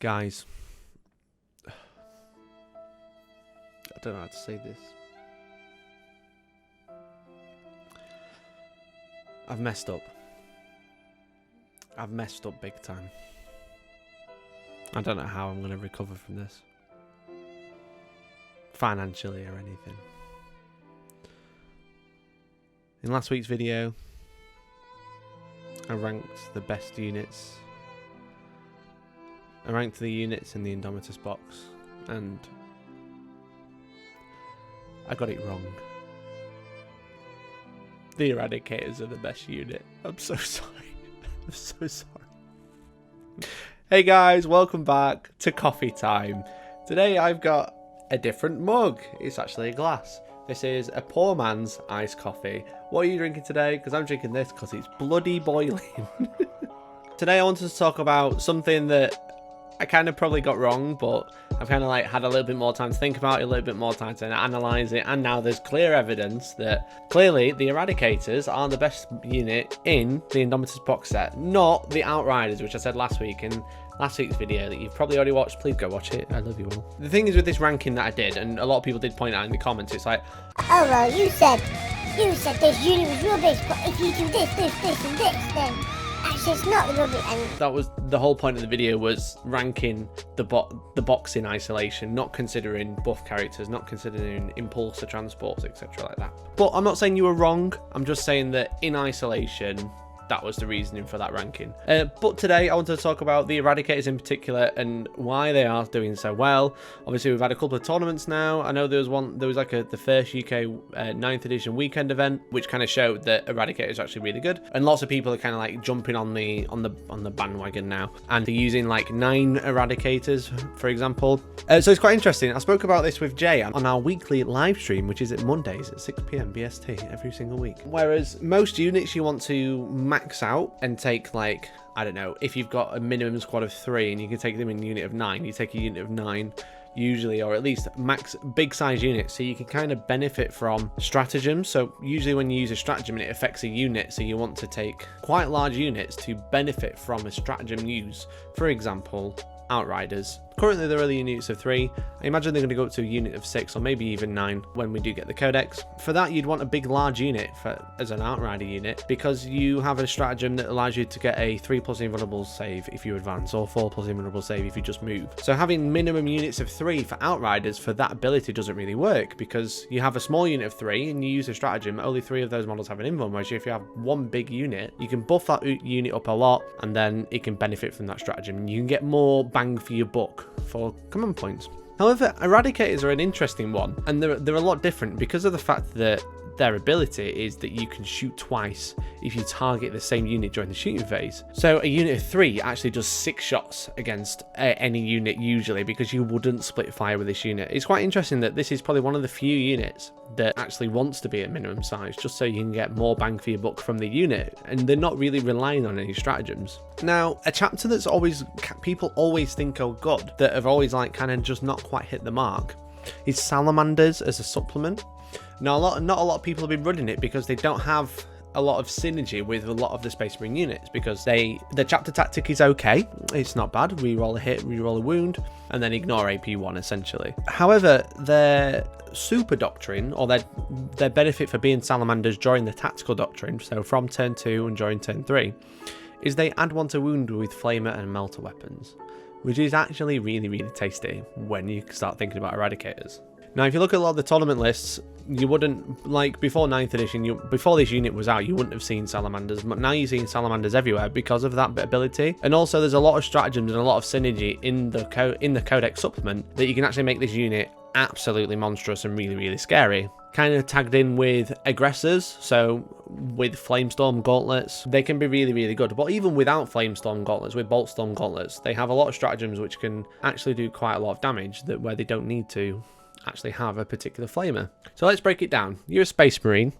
Guys, I don't know how to say this. I've messed up. I've messed up big time. I don't know how I'm going to recover from this. Financially or anything. In last week's video, I ranked the best units. I ranked the units in the Indomitus box, and I got it wrong. The Eradicators are the best unit. I'm so sorry. I'm so sorry. Hey guys, welcome back to Coffee Time. Today I've got a different mug. It's actually a glass. This is a poor man's iced coffee. What are you drinking today? Because I'm drinking this because it's bloody boiling. Today I wanted to talk about something that I kind of probably got wrong, but I've kind of like had a little bit more time to think about it, a little bit more time to analyze it, and now there's clear evidence that clearly the Eradicators are the best unit in the Indomitus box set, not the Outriders, which I said last week in last week's video that you've probably already watched. Please go watch it. I love you all. The thing is with this ranking that I did, and a lot of people did point out in the comments, it's like, oh well, you said this unit was rubbish, but if you do this, and this, then actually it's not the rubbish. And that was the whole point of the video, was ranking the box in isolation, not considering buff characters, not considering impulsor transports, etc. like that. But I'm not saying you were wrong. I'm just saying that in isolation, that was the reasoning for that ranking. But today I wanted to talk about the Eradicators in particular and why they are doing so well. Obviously we've had a couple of tournaments now. I know there was like the first UK 9th edition weekend event, which kind of showed that Eradicators are actually really good, and lots of people are kind of like jumping on the bandwagon now, and they're using like 9 Eradicators for example. So it's quite interesting. I spoke about this with Jay on our weekly live stream, which is at Mondays at 6 PM BST every single week. Whereas most units you want to max out and take, like, I don't know, if you've got a minimum squad of 3 and you can take them in a unit of 9, you take a unit of 9 usually, or at least max big size units, so you can kind of benefit from stratagems. So usually when you use a stratagem and it affects a unit, so you want to take quite large units to benefit from a stratagem use. For example, Outriders. Currently they're only units of 3. I imagine they're going to go up to a unit of 6 or maybe even 9 when we do get the codex. For that you'd want a big large unit as an Outrider unit, because you have a stratagem that allows you to get a 3+ invulnerable save if you advance, or 4+ invulnerable save if you just move. So having minimum units of 3 for Outriders for that ability doesn't really work, because you have a small unit of 3 and you use a stratagem, only 3 of those models have an invuln, whereas if you have one big unit, you can buff that unit up a lot and then it can benefit from that stratagem and you can get more bang for your buck for command points. However, Eradicators are an interesting one, and they're a lot different because of the fact that their ability is that you can shoot twice if you target the same unit during the shooting phase. So a unit of 3 actually does 6 shots against any unit usually, because you wouldn't split fire with this unit. It's quite interesting that this is probably one of the few units that actually wants to be at minimum size, just so you can get more bang for your buck from the unit, and they're not really relying on any stratagems. Now, a chapter that's people always think are good, that have always like kind of just not quite hit the mark, is Salamanders as a supplement. Now, not a lot of people have been running it because they don't have a lot of synergy with a lot of the Space Marine units, because the chapter tactic is okay, it's not bad, reroll a hit, reroll a wound, and then ignore AP1 essentially. However, their super doctrine, or their benefit for being Salamanders during the tactical doctrine, so from turn 2 and during turn 3, is they add 1 to wound with flamer and melter weapons, which is actually really, really tasty when you start thinking about Eradicators. Now, if you look at a lot of the tournament lists, you wouldn't, like, before 9th edition, before this unit was out, you wouldn't have seen Salamanders, but now you're seeing Salamanders everywhere because of that ability. And also, there's a lot of stratagems and a lot of synergy in the Codex supplement that you can actually make this unit absolutely monstrous and really, really scary. Kind of tagged in with aggressors, so with Flamestorm gauntlets, they can be really, really good. But even without Flamestorm gauntlets, with Boltstorm gauntlets, they have a lot of stratagems which can actually do quite a lot of damage where they don't need to actually have a particular flamer. So let's break it down. You're a Space Marine.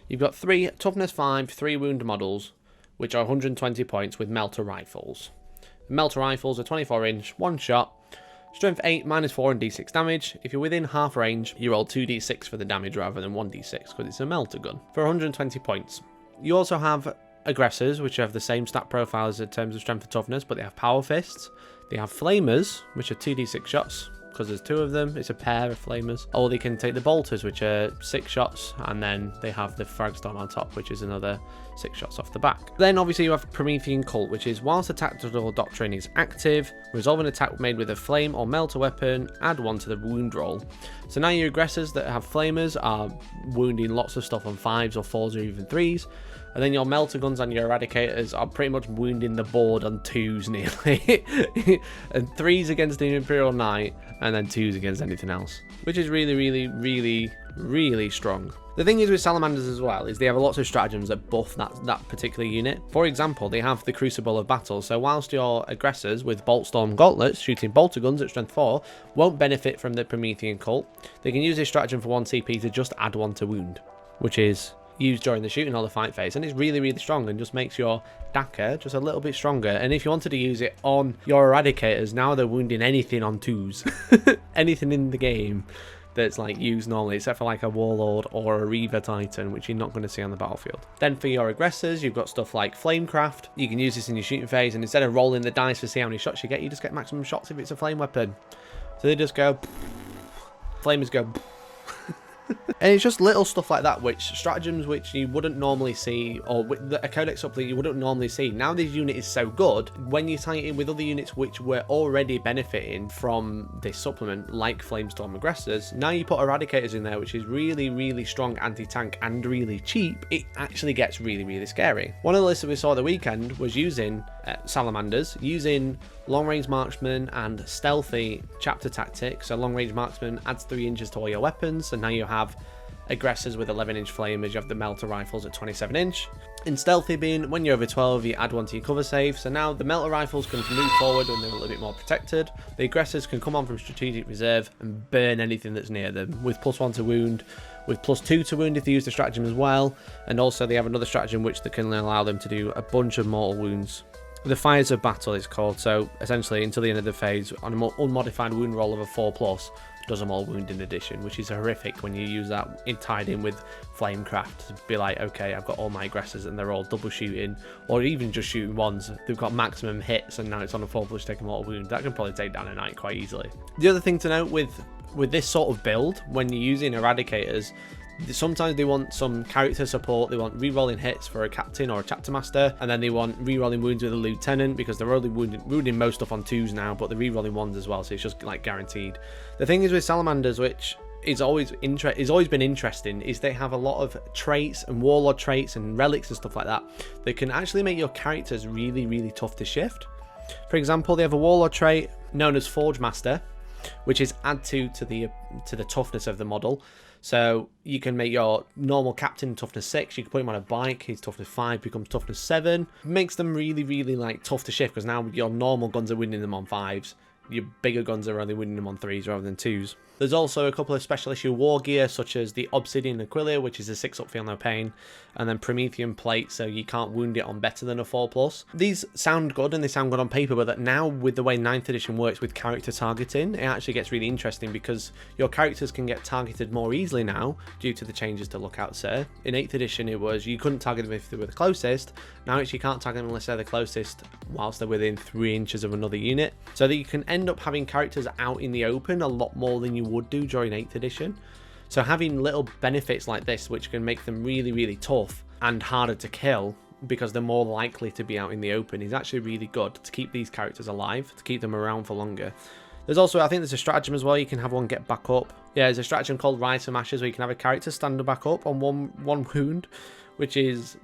You've got 3 toughness 5, 3 wound models, which are 120 points with melter rifles. The melter rifles are 24 inch, 1 shot, strength 8, -4 and d6 damage. If you're within half range, you roll 2d6 for the damage rather than 1d6 because it's a melter gun for 120 points. You also have aggressors, which have the same stat profiles in terms of strength and toughness, but they have power fists. They have flamers, which are 2d6 shots, because there's 2 of them. It's a pair of flamers. Or they can take the bolters, which are 6 shots, and then they have the Fragstorm on top, which is another 6 shots off the back. Then obviously you have Promethean Cult, which is whilst the tactical doctrine is active, resolve an attack made with a flame or melter weapon, add 1 to the wound roll. So now your aggressors that have flamers are wounding lots of stuff on 5s or 4s or even 3s. And then your melter guns and your eradicators are pretty much wounding the board on 2s nearly. And 3s against the Imperial Knight, and then 2s against anything else. Which is really, really, really, really strong. The thing is with Salamanders as well, is they have lots of stratagems that buff that particular unit. For example, they have the Crucible of Battle, so whilst your aggressors with Boltstorm Gauntlets shooting bolter guns at strength 4 won't benefit from the Promethean Cult, they can use this stratagem for 1 CP to just add 1 to wound, which is used during the shooting or the fight phase, and it's really, really strong and just makes your Daka just a little bit stronger. And if you wanted to use it on your Eradicators, now they're wounding anything on 2s. Anything in the game that's like used normally, except for like a Warlord or a Reaver Titan, which you're not going to see on the battlefield. Then for your aggressors, you've got stuff like Flamecraft. You can use this in your shooting phase, and instead of rolling the dice to see how many shots you just get maximum shots if it's a flame weapon. So they just go, flamers go. And it's just little stuff like that, which stratagems which you wouldn't normally see, or a codex supplement you wouldn't normally see. Now this unit is so good, when you tie it in with other units which were already benefiting from this supplement, like Flamestorm aggressors, now you put Eradicators in there, which is really, really strong anti-tank and really cheap, it actually gets really, really scary. One of the lists that we saw the weekend was using Salamanders, using long-range marksman and stealthy chapter tactics. So long-range marksman adds 3 inches to all your weapons, and now you have aggressors with 11-inch flamers, you have the melter rifles at 27-inch. In stealthy being, when you're over 12, you add 1 to your cover save, so now the melter rifles can move forward when they're a little bit more protected. The aggressors can come on from strategic reserve and burn anything that's near them, with +1 to wound, with +2 to wound if they use the stratagem as well, and also they have another stratagem which can allow them to do a bunch of mortal wounds. The Fires of Battle is called, so essentially until the end of the phase, on a more unmodified wound roll of a 4+, does them all wound in addition, which is horrific when you use that tied in with Flamecraft to be like, okay, I've got all my aggressors and they're all double shooting, or even just shooting ones. They've got maximum hits and now it's on a 4+ take a mortal wound. That can probably take down a knight quite easily. The other thing to note with this sort of build, when you're using Eradicators, sometimes they want some character support. They want re-rolling hits for a captain or a chapter master, and then they want re-rolling wounds with a lieutenant, because they're only wounding most stuff on 2s now, but they're re-rolling 1s as well, so it's just like guaranteed. The thing is with Salamanders, which is always been interesting, is they have a lot of traits and warlord traits and relics and stuff like that that can actually make your characters really, really tough to shift. For example, they have a warlord trait known as Forge Master, which is add 2 to the toughness of the model. So you can make your normal captain toughness 6, you can put him on a bike, his toughness 5 becomes toughness 7. Makes them really, really like tough to shift, because now your normal guns are winning them on 5s. Your bigger guns are only winning them on 3s rather than 2s. There's also a couple of special issue war gear, such as the Obsidian Aquila, which is a 6-up feel no pain, and then Promethean plate, so you can't wound it on better than a 4+. These sound good and they sound good on paper, but that now with the way 9th edition works with character targeting, it actually gets really interesting, because your characters can get targeted more easily now due to the changes to Lookout Sir. In 8th edition it was you couldn't target them if they were the closest. Now it's you can't target them unless they're the closest whilst they're within 3 inches of another unit, so that you can end up having characters out in the open a lot more than you would do during 8th edition. So having little benefits like this, which can make them really, really tough and harder to kill because they're more likely to be out in the open, is actually really good to keep these characters alive, to keep them around for longer. There's also, I think there's a stratagem as well, you can have one get back up. Yeah, there's a stratagem called Rise from Ashes where you can have a character stand back up on one wound, which is...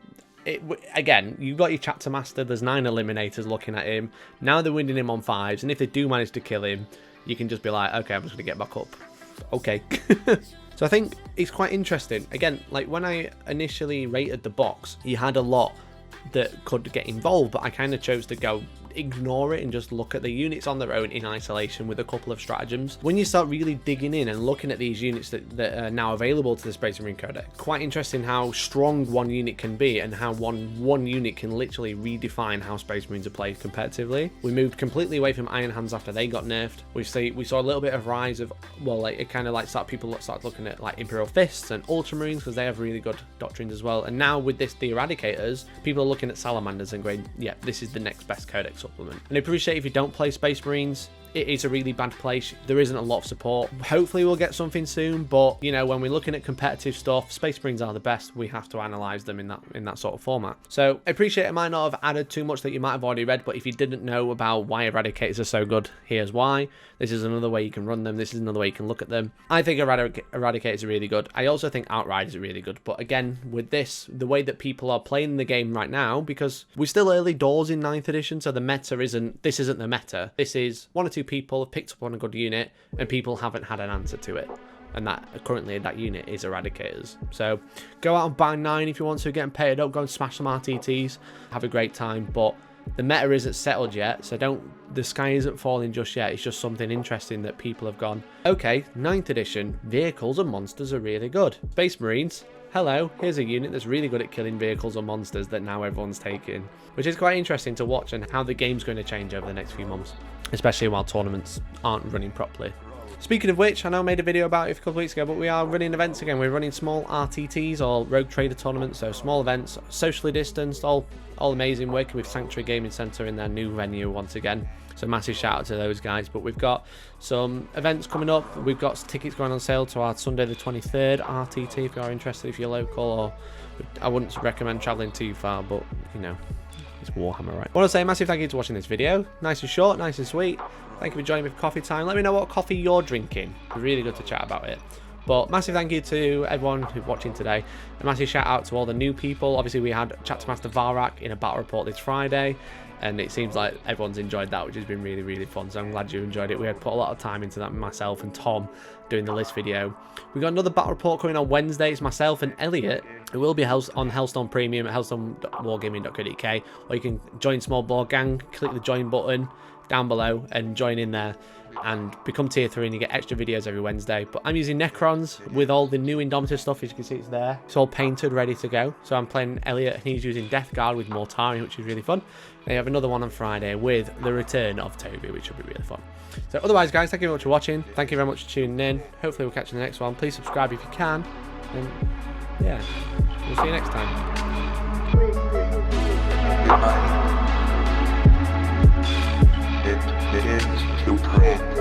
again, you've got your chapter master, there's 9 eliminators looking at him. Now they're winning him on 5s, and if they do manage to kill him, you can just be like, okay, I'm just going to get back up. Okay. So I think it's quite interesting. Again, like when I initially rated the box, you had a lot that could get involved, but I kind of chose to go ignore it and just look at the units on their own in isolation with a couple of stratagems. When you start really digging in and looking at these units that are now available to the Space Marine Codex, quite interesting how strong one unit can be and how one unit can literally redefine how Space Marines are played competitively. We moved completely away from Iron Hands after they got nerfed. We saw a little bit of rise of, well, like it kind of like people started looking at like Imperial Fists and Ultramarines, because they have really good doctrines as well. And now with this, the Eradicators, people are looking at Salamanders and going, yeah, this is the next best codex supplement. And I appreciate if you don't play Space Marines, it is a really bad place. There isn't a lot of support. Hopefully we'll get something soon, but you know, when we're looking at competitive stuff, Space Marines are the best. We have to analyze them in that sort of format. So I appreciate it might not have added too much that you might have already read, but if you didn't know about why Eradicators are so good, here's why. This is another way you can run them. This is another way you can look at them. I think Eradicators are really good. I also think Outriders are really good. But again, with this, the way that people are playing the game right now, because we're still early doors in 9th edition, so the meta isn't the meta. This is 1 or 2 people have picked up on a good unit and people haven't had an answer to it, and that currently that unit is Eradicators. So go out and buy 9 if you want to, get them paid up, go and smash some RTTs, have a great time. But the meta isn't settled yet, so the sky isn't falling just yet. It's just something interesting that people have gone, okay, 9th edition vehicles and monsters are really good. Space Marines, hello, here's a unit that's really good at killing vehicles and monsters that now everyone's taking, which is quite interesting to watch, and how the game's going to change over the next few months, especially while tournaments aren't running properly. Speaking of which, I know I made a video about it a couple of weeks ago, but we are running events again. We're running small RTTs, or Rogue Trader tournaments, so small events, socially distanced, all amazing, working with Sanctuary Gaming Centre in their new venue once again. So massive shout out to those guys. But we've got some events coming up. We've got tickets going on sale to our Sunday the 23rd RTT if you're interested, if you're local, or I wouldn't recommend travelling too far, but you know, it's Warhammer, right? I want to say a massive thank you to watching this video. Nice and short, nice and sweet. Thank you for joining me for coffee time. Let me know what coffee you're drinking. It's really good to chat about it. But massive thank you to everyone who's watching today. A massive shout out to all the new people. Obviously we had Chapter Master Varak in a battle report this Friday, and it seems like everyone's enjoyed that, which has been really, really fun. So I'm glad you enjoyed it. We had put a lot of time into that, myself and Tom doing the list video. We got another battle report coming on Wednesday. It's myself and Elliot. It will be on Hellstorm Premium at hellstormwargaming.co.uk, or you can join Small Board Gang, click the join button down below and join in there and become tier 3, and you get extra videos every Wednesday. But I'm using Necrons with all the new Indomitus stuff. As you can see, it's there. It's all painted, ready to go. So I'm playing Elliot, and he's using Death Guard with Mortari, which is really fun. They have another one on Friday with the return of Toby, which will be really fun. So otherwise, guys, thank you very much for watching. Thank you very much for tuning in. Hopefully we'll catch you in the next one. Please subscribe if you can. And yeah, we'll see you next time. It is to pray.